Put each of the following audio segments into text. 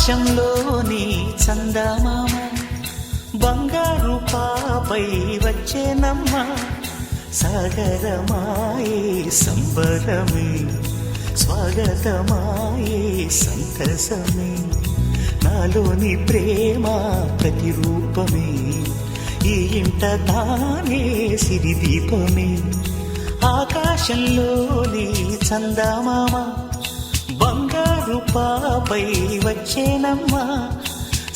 ఆకాశంలోని చందమామ బంగారు పాపై వచ్చేనమ్మ సాగరమాయే సంబరమే స్వాగతమాయే సంతసమే నాలోని ప్రేమ ప్రతిరూపమే ఈ ఇంట తానే సిరిదీపమే ఆకాశంలోని చందమామ బంగారు పాపై వచ్చేనమ్మా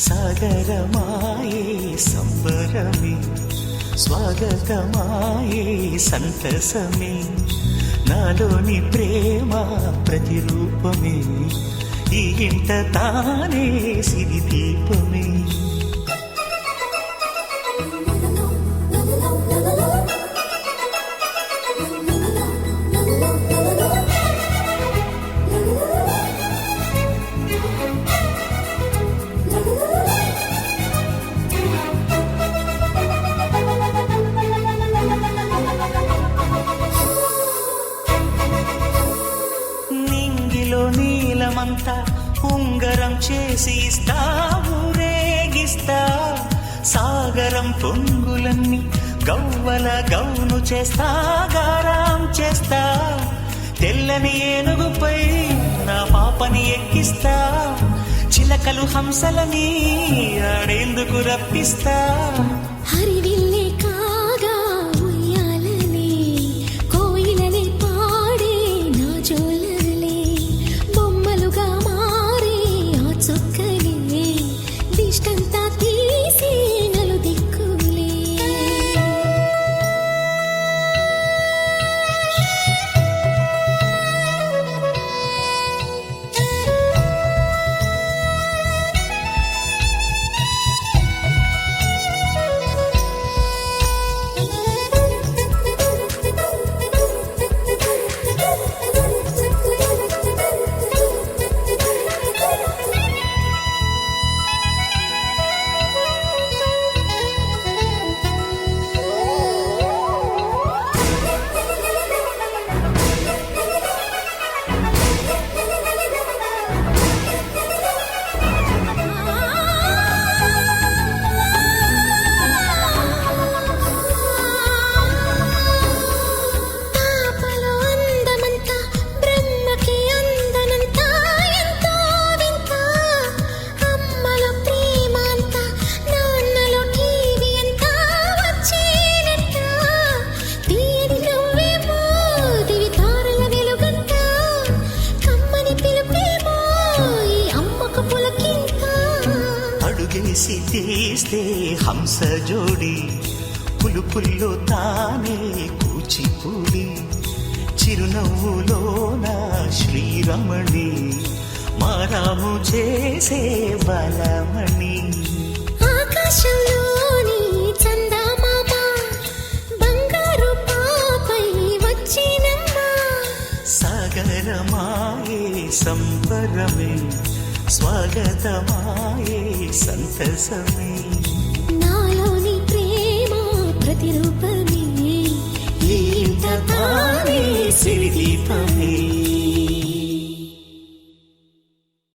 సాగరమాయే సంబరమే స్వాగతమాయే సంతసమే నాలోని ప్రేమ ప్రతిరూపమే ఈ ఇంట తానే సిరిదీపమే నీలమంతా ఉంగరం చేసి ఇస్తా ఊరేగిస్తా సాగరం పొంగులన్నీ గవ్వల గౌను చేస్తా గారాం చేస్తా తెల్లని ఏనుగుపై నా పాపని ఎక్కిస్తా చిలకలు హంసలని ఆడేందుకు రప్పిస్తా హరివిల్లే కాగా ఉయ్యాలనే కోయిలనే పాడే నా జోలలే బొమ్మలుగా మారే ఆ చొక్కలే దిష్టంతా తీసి నలు దిక్కులే అడుగేసి తీస్తే హంస జోడి పులుపుల్లో తానే కూచిపూడి చిరునవ్వులోన శ్రీరమణి మారాము చేసే బలమణి ఆకాశంలోని చందమామ బంగారు పాపై వచ్చినమ్మా సాగరమాయే సంబరమే స్వాగతమాయే సంతసమే నాలోని ప్రేమ ప్రతిరూపమే ఈ ఇంట తానే సిరిదీపమే